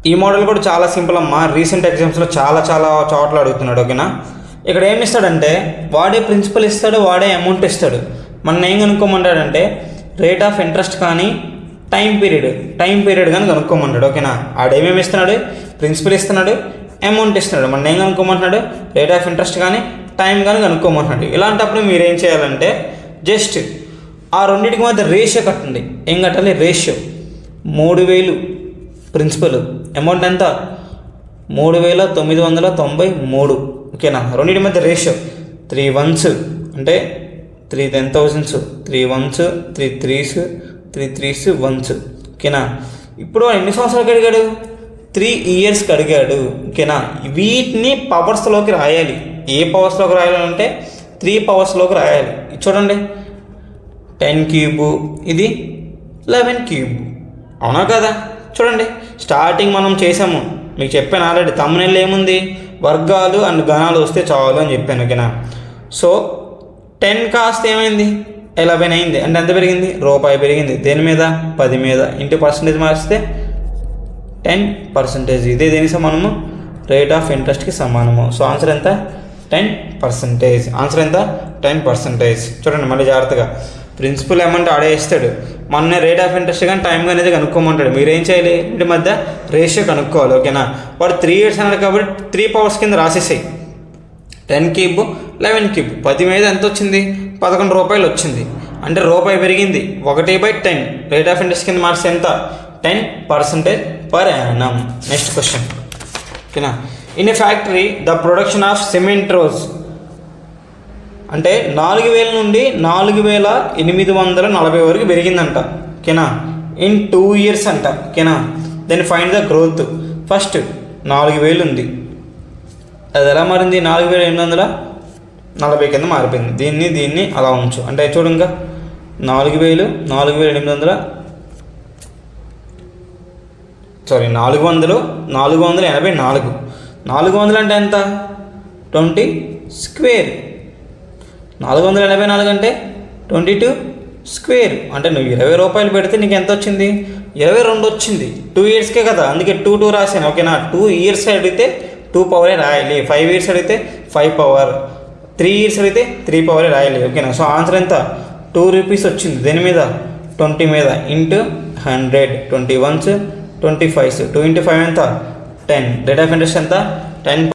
ఈ మోడల్ కూడా చాలా సింపుల్ అమ్మా. రీసెంట్ ఎగ్జామ్స్లో చాలా చోట్ల అడుగుతున్నాడు. ఓకేనా, ఇక్కడ ఏమి ఇస్తాడంటే వాడే ప్రిన్సిపల్ ఇస్తాడు, వాడే అమౌంట్ ఇస్తాడు. మన ఏం కనుక్కోమంటాడంటే రేట్ ఆఫ్ ఇంట్రెస్ట్ కానీ టైం పీరియడ్ కానీ కనుక్కోమంటాడు. ఓకేనా, ఆడేమేమి ఇస్తున్నాడు, ప్రిన్సిపల్ ఇస్తున్నాడు, అమౌంట్ ఇస్తున్నాడు. మన ఏం కనుక్కోమంటున్నాడు, రేట్ ఆఫ్ ఇంట్రెస్ట్ కానీ టైం కానీ కనుక్కోమంటున్నాడు. ఇలాంటప్పుడు మీరు ఏం చేయాలంటే జస్ట్ ఆ రెండింటికి మధ్య రేషియో కట్టండి. ఏం కట్టాలి, రేషియో 3000 ప్రిన్సిపల్, అమౌంట్ ఎంత 3993. ఓకేనా, రెండింటి మధ్య రేషియో 3 1s అంటే 3 10,000s, 3 1s 3 3s 3 3s 1s. ఓకేనా, ఇప్పుడు ఎన్ని సంవత్సరాలకు అడిగాడు, 3 yearsకి అడిగాడు. ఓకేనా, వీటిని పవర్స్లోకి రాయాలి. ఏ పవర్స్లోకి రాయాలంటే 3 పవర్స్లోకి రాయాలి. చూడండి, 10³ ఇది 11³ అవునా కదా. చూడండి, స్టార్టింగ్ మనం చేసాము, మీకు చెప్పాను ఆల్రెడీ. తమ్మునేళ్ళు ఏముంది, వర్గాలు అండ్ గణాలు వస్తే చాలు అని చెప్పాను. ఓకేనా, సో 10 కాస్త ఏమైంది 11 అయింది. అంటే ఎంత పెరిగింది, రూపాయి పెరిగింది. దేని మీద, 10 మీద. ఇంటూ పర్సంటేజ్ మార్చితే 10%. ఇదే దేనికి సమానము, రేట్ ఆఫ్ ఇంట్రెస్ట్కి సమానము. సో ఆన్సర్ ఎంత, 10%. ఆన్సర్ ఎంత, 10%. చూడండి మళ్ళీ జాగ్రత్తగా, ప్రిన్సిపల్ అమౌంట్ ఆడే ఇస్తాడు, మన రేట్ ఆఫ్ ఇంట్రెస్ట్ కానీ టైం కానీ అనేది కనుక్కోమంటాడు. మీరేం చేయాలి, వీటి మధ్య రేషియో కనుక్కోవాలి. ఓకేనా, వాడు 3 years అన్నాడు కాబట్టి 3 powers కింద రాసేసాయి. 10³ 11³ 10 మీద ఎంత వచ్చింది, 11 రూపాయలు వచ్చింది. అంటే రూపాయి పెరిగింది. 1/10 రేట్ ఆఫ్ ఇంట్రెస్ట్ కింద మార్క్స్ ఎంత, 10% per annum. Next question. ఓకేనా, in a factory the production of cement rose అంటే 4000 నుండి 4840 వరకు పెరిగిందంట. ఓకేనా, ఇన్ 2 years అంట. ఓకేనా, then find the growth. First 4000 ఉంది, అది ఎలా మారింది, 4840 కింద మారిపోయింది. దీన్ని అలా ఉంచు. అంటే చూడు, ఇంకా 400 484 400 అంటే ఎంత, 20 square. 484 అంటే 22 square. అంటే నువ్వు 20 రూపాయలు పెడితే నీకు ఎంత వచ్చింది, 22 వచ్చింది. 2 yearsకే కదా, అందుకే 2 రాశాను. ఓకేనా, 2 years అడిగితే 2 power రాయాలి. 5 years అడిగితే 5 power, 3 years అడిగితే 3 power రాయాలి. ఓకేనా, సో ఆన్సర్ ఎంత, 2 rupees వచ్చింది. దేని మీద, 20 మీద. ఇంటూ 100, 20 1s 25s, 2 into 5 ఎంత, 10. రేట్ ఆఫ్ ఇంట్రెస్ట్ ఎంత, 10.